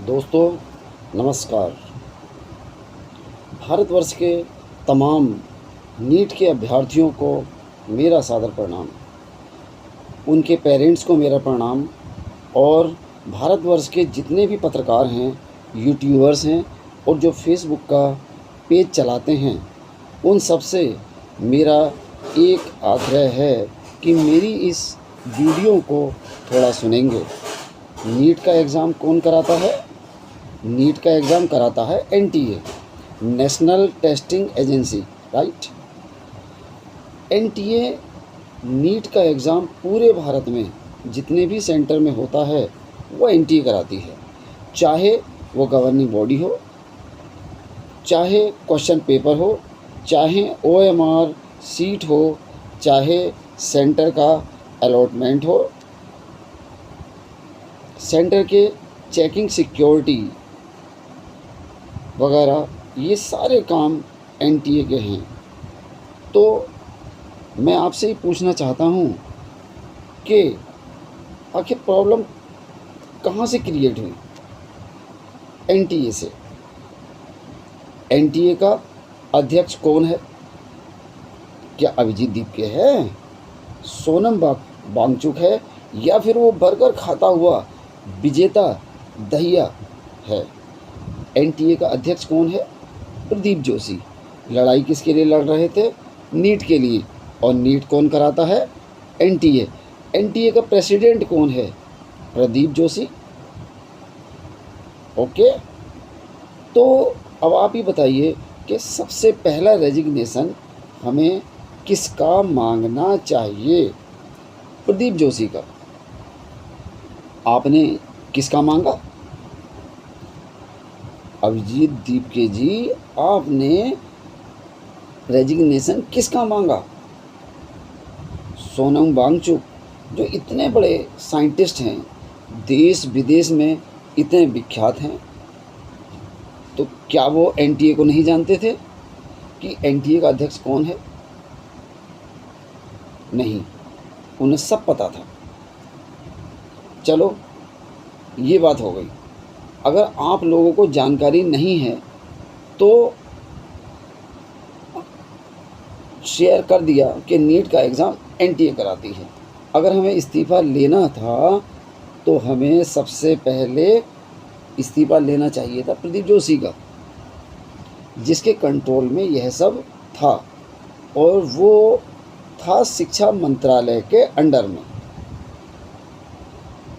दोस्तों नमस्कार। भारतवर्ष के तमाम नीट के अभ्यर्थियों को मेरा सादर प्रणाम, उनके पेरेंट्स को मेरा प्रणाम और भारतवर्ष के जितने भी पत्रकार हैं, यूट्यूबर्स हैं और जो फेसबुक का पेज चलाते हैं, उन सब से मेरा एक आग्रह है कि मेरी इस वीडियो को थोड़ा सुनेंगे। नीट का एग्ज़ाम कौन कराता है? नीट का एग्ज़ाम कराता है NTA, national testing agency, right. NTA NEET का एग्ज़ाम पूरे भारत में जितने भी सेंटर में होता है वो एनटीए कराती है, चाहे वो गवर्निंग बॉडी हो, चाहे क्वेश्चन पेपर हो, चाहे ओएमआर सीट हो, चाहे सेंटर का अलॉटमेंट हो, सेंटर के चेकिंग सिक्योरिटी वगैरह, ये सारे काम एनटीए के हैं। तो मैं आपसे ही पूछना चाहता हूँ कि आखिर प्रॉब्लम कहाँ से क्रिएट हुई? एनटीए से। एनटीए का अध्यक्ष कौन है? क्या अभिजीत दीपके है, सोनम वांगचुक है, या फिर वो बर्गर खाता हुआ विजेता दहिया है? एनटीए का अध्यक्ष कौन है? प्रदीप जोशी। लड़ाई किसके लिए लड़ रहे थे? नीट के लिए। और नीट कौन कराता है? एनटीए। एनटीए का प्रेसिडेंट कौन है? प्रदीप जोशी। ओके, तो अब आप ही बताइए कि सबसे पहला रेजिग्नेशन हमें किसका मांगना चाहिए? प्रदीप जोशी का। आपने किसका मांगा? अभिजीत दीपके जी, आपने रेजिग्नेशन किसका मांगा? सोनम वांगचुक जो इतने बड़े साइंटिस्ट हैं, देश विदेश में इतने विख्यात हैं, तो क्या वो एनटीए को नहीं जानते थे कि एनटीए का अध्यक्ष कौन है? नहीं, उन्हें सब पता था। चलो, ये बात हो गई। अगर आप लोगों को जानकारी नहीं है तो शेयर कर दिया कि नीट का एग्ज़ाम एनटीए कराती है। अगर हमें इस्तीफ़ा लेना था तो हमें सबसे पहले इस्तीफ़ा लेना चाहिए था प्रदीप जोशी का, जिसके कंट्रोल में यह सब था, और वो था शिक्षा मंत्रालय के अंडर में।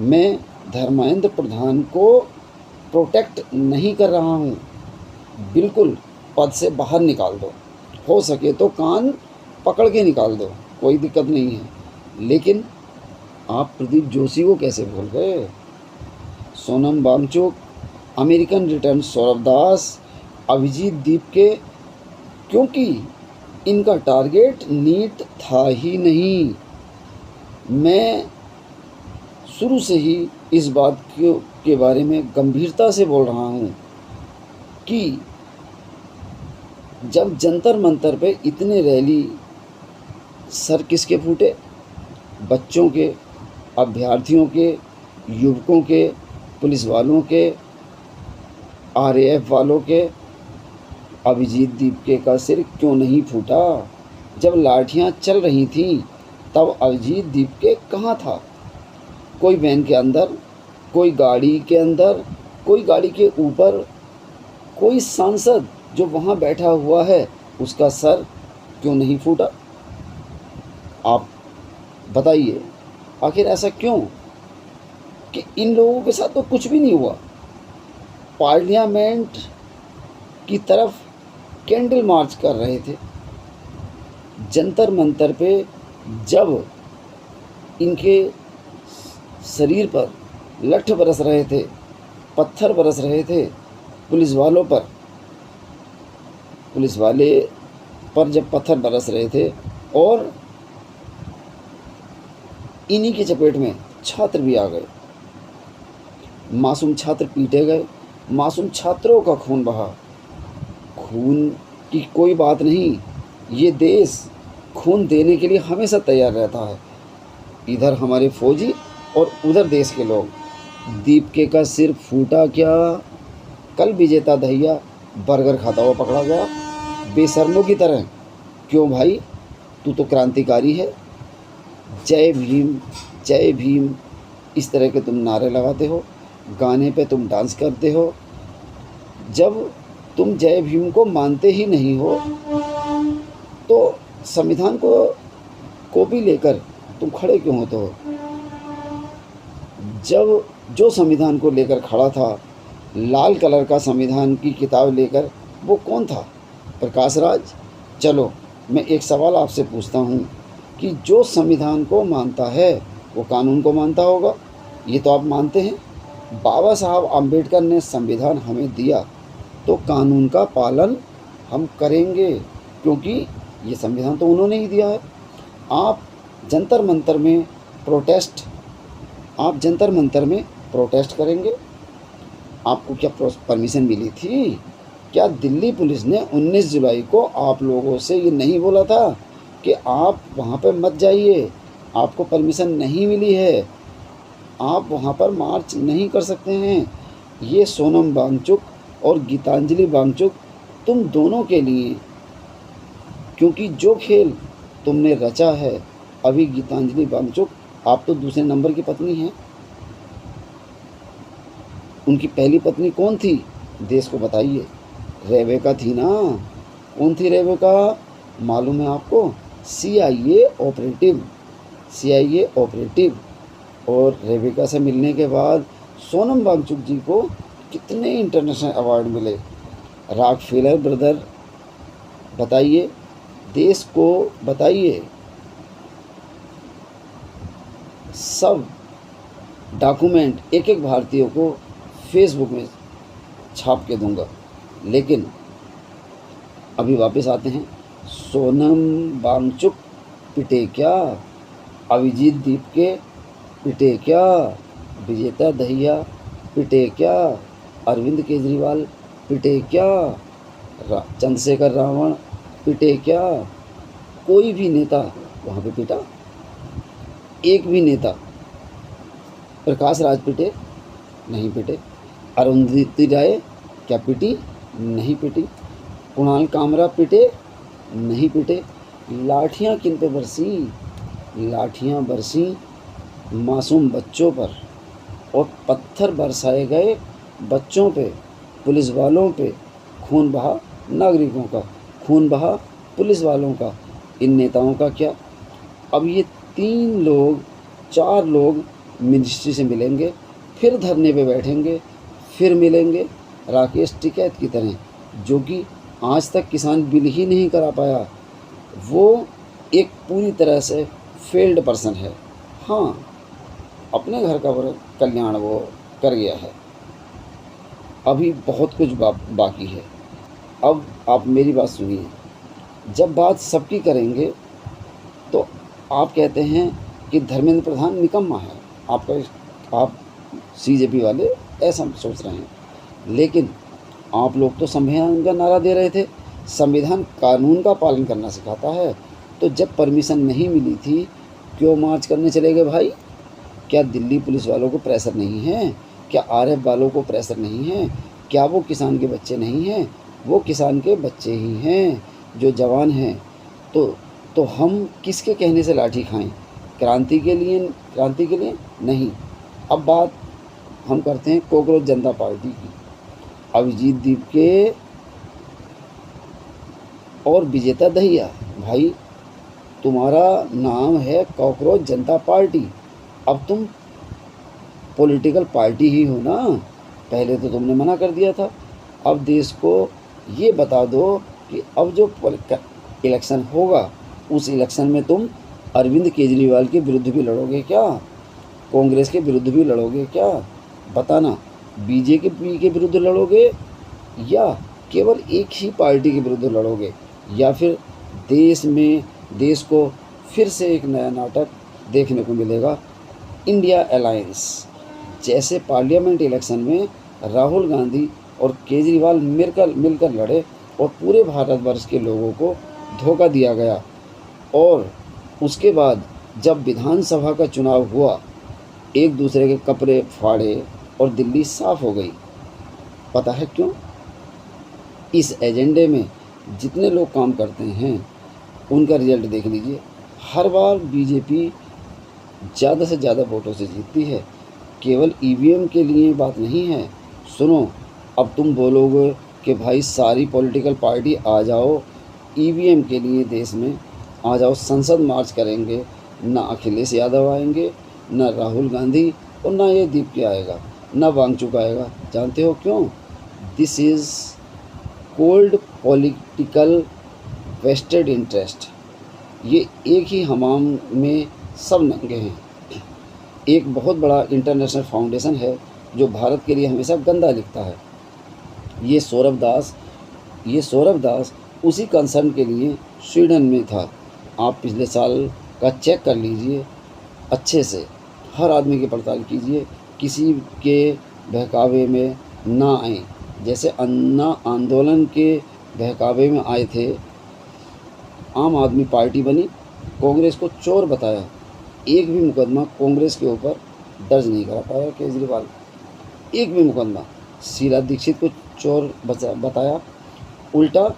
मैं धर्मेंद्र प्रधान को प्रोटेक्ट नहीं कर रहा हूँ, बिल्कुल पद से बाहर निकाल दो, हो सके तो कान पकड़ के निकाल दो, कोई दिक्कत नहीं है। लेकिन आप प्रदीप जोशी को कैसे भूल गए? सोनम वांगचुक, अमेरिकन रिटर्न सौरभ दास, अभिजीत दीपके, क्योंकि इनका टारगेट नीट था ही नहीं। मैं शुरू से ही इस बात के बारे में गंभीरता से बोल रहा हूँ कि जब जंतर मंतर पे इतने रैली, सर किसके फूटे? बच्चों के, अभ्यर्थियों के, युवकों के, पुलिस वालों के, आरएएफ वालों के। अभिजीत दीपके का सिर क्यों नहीं फूटा? जब लाठियाँ चल रही थीं तब अभिजीत दीपके कहाँ था? कोई वैन के अंदर, कोई गाड़ी के अंदर, कोई गाड़ी के ऊपर। कोई सांसद जो वहाँ बैठा हुआ है उसका सर क्यों नहीं फूटा? आप बताइए, आखिर ऐसा क्यों कि इन लोगों के साथ तो कुछ भी नहीं हुआ? पार्लियामेंट की तरफ कैंडल मार्च कर रहे थे, जंतर मंतर पे जब इनके शरीर पर लठ बरस रहे थे, पत्थर बरस रहे थे पुलिस वालों पर, पुलिस वाले पर जब पत्थर बरस रहे थे, और इन्हीं की चपेट में छात्र भी आ गए, मासूम छात्र पीटे गए, मासूम छात्रों का खून बहा। खून की कोई बात नहीं, ये देश खून देने के लिए हमेशा तैयार रहता है। इधर हमारे फौजी और उधर देश के लोग। दीपके का सिर फूटा क्या, कल विजेता दहिया बर्गर खाता हुआ पकड़ा गया बेशर्मों की तरह। क्यों भाई, तू तो क्रांतिकारी है। जय भीम इस तरह के तुम नारे लगाते हो, गाने पे तुम डांस करते हो। जब तुम जय भीम को मानते ही नहीं हो तो संविधान को भी लेकर तुम खड़े क्यों होते हो? जब जो संविधान को लेकर खड़ा था, लाल कलर का संविधान की किताब लेकर, वो कौन था? प्रकाश राज। चलो मैं एक सवाल आपसे पूछता हूँ कि जो संविधान को मानता है वो कानून को मानता होगा, ये तो आप मानते हैं। बाबा साहब आम्बेडकर ने संविधान हमें दिया तो कानून का पालन हम करेंगे, क्योंकि ये संविधान तो उन्होंने ही दिया है। आप जंतर मंतर में प्रोटेस्ट करेंगे। आपको क्या परमिशन मिली थी? क्या दिल्ली पुलिस ने 19 जुलाई को आप लोगों से ये नहीं बोला था कि आप वहाँ पे मत जाइए, आपको परमिशन नहीं मिली है, आप वहाँ पर मार्च नहीं कर सकते हैं? ये सोनम वांगचुक और गीतांजलि वांगचुक तुम दोनों के लिए, क्योंकि जो खेल तुमने रचा है, अभी गीतांजलि वांगचुक आप तो दूसरे नंबर की पत्नी हैं। उनकी पहली पत्नी कौन थी? देश को बताइए। रेबेका थी ना। कौन थी रेबेका? मालूम है आपको? CIA operative. और रेबेका से मिलने के बाद सोनम वांगचुक जी को कितने इंटरनेशनल अवार्ड मिले। रॉकफेलर ब्रदर, बताइए, देश को बताइए। सब डॉक्यूमेंट एक एक भारतीय को फेसबुक में छाप के दूंगा। लेकिन अभी वापस आते हैं। सोनम वांगचुक पिटे क्या? अभिजीत दीपके पिटे क्या? विजेता दहिया पिटे क्या? अरविंद केजरीवाल पिटे क्या? चंद्रशेखर रावण पिटे क्या? कोई भी नेता वहाँ पे पिटा? एक भी नेता? प्रकाश राज पिटे? नहीं पिटे। अरुंधति राय क्या पिटी? नहीं पिटी। कुणाल कामरा पिटे? नहीं पिटे। लाठियाँ किन पे बरसी? लाठियाँ बरसी मासूम बच्चों पर, और पत्थर बरसाए गए बच्चों पे, पुलिस वालों पे। खून बहा नागरिकों का, खून बहा पुलिस वालों का। इन नेताओं का क्या? अब ये 4 लोग मिनिस्ट्री से मिलेंगे, फिर धरने पे बैठेंगे, फिर मिलेंगे राकेश टिकैत की तरह, जो कि आज तक किसान बिल ही नहीं करा पाया। वो एक पूरी तरह से फेल्ड पर्सन है। हाँ, अपने घर का कल्याण वो कर गया है, अभी बहुत कुछ बाकी है। अब आप मेरी बात सुनिए। जब बात सबकी करेंगे तो आप कहते हैं कि धर्मेंद्र प्रधान निकम्मा है। आप CJP वाले ऐसा सोच रहे हैं, लेकिन आप लोग तो संविधान का नारा दे रहे थे। संविधान कानून का पालन करना सिखाता है। तो जब परमिशन नहीं मिली थी, क्यों मार्च करने चले गए भाई? क्या दिल्ली पुलिस वालों को प्रेशर नहीं है? क्या RF वालों को प्रेशर नहीं है? क्या वो किसान के बच्चे नहीं हैं? वो किसान के बच्चे ही हैं जो जवान हैं। तो हम किसके कहने से लाठी खाएं? क्रांति के लिए नहीं। अब बात हम करते हैं कॉकरोच जनता पार्टी की। अभिजीत दीपके और विजेता दहिया, भाई तुम्हारा नाम है कॉकरोच जनता पार्टी। अब तुम पॉलिटिकल पार्टी ही हो ना। पहले तो तुमने मना कर दिया था। अब देश को ये बता दो कि अब जो इलेक्शन होगा, उस इलेक्शन में तुम अरविंद केजरीवाल के विरुद्ध भी लड़ोगे क्या? कांग्रेस के विरुद्ध भी लड़ोगे क्या? बताना। BJP के विरुद्ध लड़ोगे या केवल एक ही पार्टी के विरुद्ध लड़ोगे? या फिर देश को फिर से एक नया नाटक देखने को मिलेगा, इंडिया अलायंस। जैसे पार्लियामेंट इलेक्शन में राहुल गांधी और केजरीवाल मिलकर लड़े और पूरे भारतवर्ष के लोगों को धोखा दिया गया, और उसके बाद जब विधानसभा का चुनाव हुआ एक दूसरे के कपड़े फाड़े और दिल्ली साफ़ हो गई। पता है क्यों? इस एजेंडे में जितने लोग काम करते हैं उनका रिजल्ट देख लीजिए। हर बार बीजेपी ज़्यादा से ज़्यादा वोटों से जीतती है। केवल ईवीएम के लिए बात नहीं है। सुनो, अब तुम बोलोगे कि भाई सारी पॉलिटिकल पार्टी आ जाओ, ईवीएम के लिए देश में आ जाओ, संसद मार्च करेंगे। ना अखिलेश यादव आएंगे, ना राहुल गांधी, और ना ये दीप आएगा, ना वांगचुक आएगा। जानते हो क्यों? This is cold political vested interest. ये एक ही हमाम में सब नंगे हैं। एक बहुत बड़ा इंटरनेशनल फाउंडेशन है जो भारत के लिए हमेशा गंदा लिखता है। ये सौरभ दास उसी कंसर्न के लिए स्वीडन में था। आप पिछले साल का चेक कर लीजिए अच्छे से, हर आदमी की पड़ताल कीजिए, किसी के बहकावे में ना आए। जैसे अन्ना आंदोलन के बहकावे में आए थे, आम आदमी पार्टी बनी, कांग्रेस को चोर बताया। एक भी मुकदमा कांग्रेस के ऊपर दर्ज नहीं करा पाया केजरीवाल, एक भी मुकदमा। शीला दीक्षित को चोर बताया, उल्टा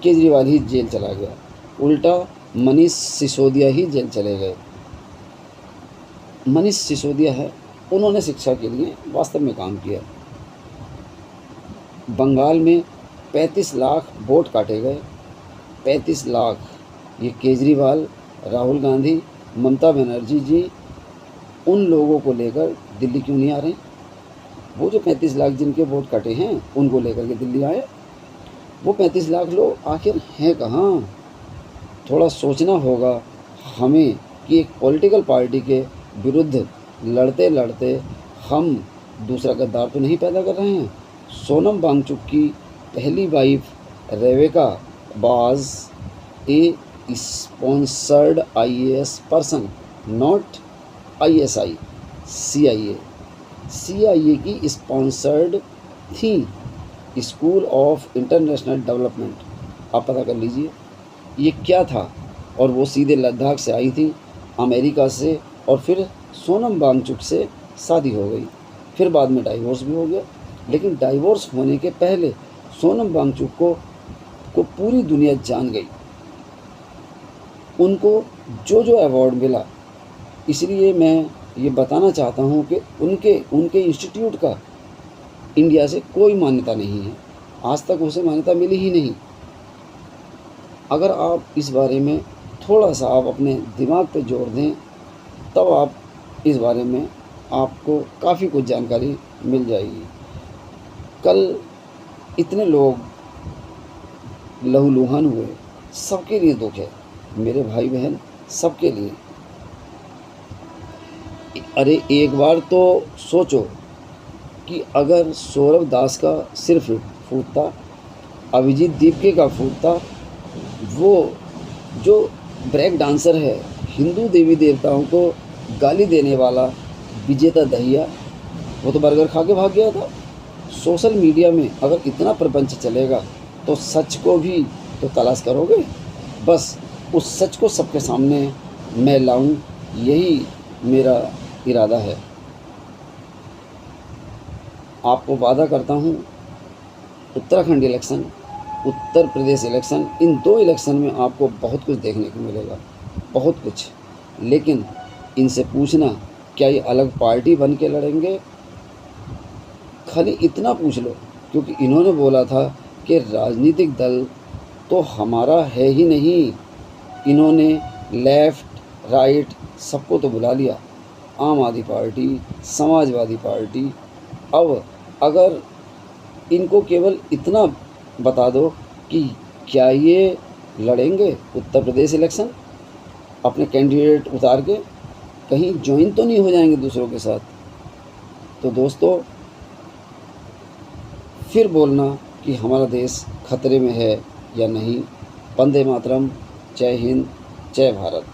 केजरीवाल ही जेल चला गया, उल्टा मनीष सिसोदिया ही जेल चले गए। मनीष सिसोदिया है, उन्होंने शिक्षा के लिए वास्तव में काम किया। बंगाल में 35 लाख वोट काटे गए, 35 लाख। ये केजरीवाल, राहुल गांधी, ममता बनर्जी जी उन लोगों को लेकर दिल्ली क्यों नहीं आ रहे? वो जो 35 लाख जिनके वोट कटे हैं उनको लेकर के दिल्ली आए। वो 35 लाख लोग आखिर हैं कहाँ? थोड़ा सोचना होगा हमें कि एक पॉलिटिकल पार्टी के विरुद्ध लड़ते लड़ते हम दूसरा गद्दार तो नहीं पैदा कर रहे हैं। सोनम वांगचुक की पहली wife Rebecca was a sponsored IAS person, not ISI, CIA की स्पॉन्सर्ड थी, स्कूल ऑफ इंटरनेशनल डेवलपमेंट। आप पता कर लीजिए ये क्या था। और वो सीधे लद्दाख से आई थी, अमेरिका से, और फिर सोनम वांगचुक से शादी हो गई, फिर बाद में डाइवोर्स भी हो गया। लेकिन डाइवोर्स होने के पहले सोनम वांगचुक को पूरी दुनिया जान गई। उनको जो जो अवार्ड मिला, इसलिए मैं ये बताना चाहता हूँ कि उनके इंस्टीट्यूट का इंडिया से कोई मान्यता नहीं है, आज तक उसे मान्यता मिली ही नहीं। अगर आप इस बारे में थोड़ा सा आप अपने दिमाग पे जोर दें, तब आप इस बारे में आपको काफ़ी कुछ जानकारी मिल जाएगी। कल इतने लोग लहूलुहान हुए, सबके लिए दुख है, मेरे भाई बहन सबके लिए। अरे एक बार तो सोचो कि अगर सौरभ दास का सिर फूटता, अभिजीत दीपके का फूटता, वो जो ब्रेक डांसर है, हिंदू देवी देवताओं को गाली देने वाला विजेता दहिया, वो तो बर्गर खा के भाग गया था। सोशल मीडिया में अगर इतना प्रपंच चलेगा तो सच को भी तो तलाश करोगे। बस उस सच को सबके सामने मैं लाऊं, यही मेरा इरादा है। आपको वादा करता हूं, उत्तराखंड इलेक्शन, उत्तर प्रदेश इलेक्शन, इन 2 इलेक्शन में आपको बहुत कुछ देखने को मिलेगा, बहुत कुछ। लेकिन इनसे पूछना क्या ये अलग पार्टी बन के लड़ेंगे? खाली इतना पूछ लो, क्योंकि इन्होंने बोला था कि राजनीतिक दल तो हमारा है ही नहीं। इन्होंने लेफ़्ट राइट सबको तो बुला लिया, आम आदमी पार्टी, समाजवादी पार्टी। अब अगर इनको केवल इतना बता दो कि क्या ये लड़ेंगे उत्तर प्रदेश इलेक्शन अपने कैंडिडेट उतार के, कहीं ज्वाइन तो नहीं हो जाएंगे दूसरों के साथ? तो दोस्तों, फिर बोलना कि हमारा देश खतरे में है या नहीं। वंदे मातरम, जय हिंद, जय भारत।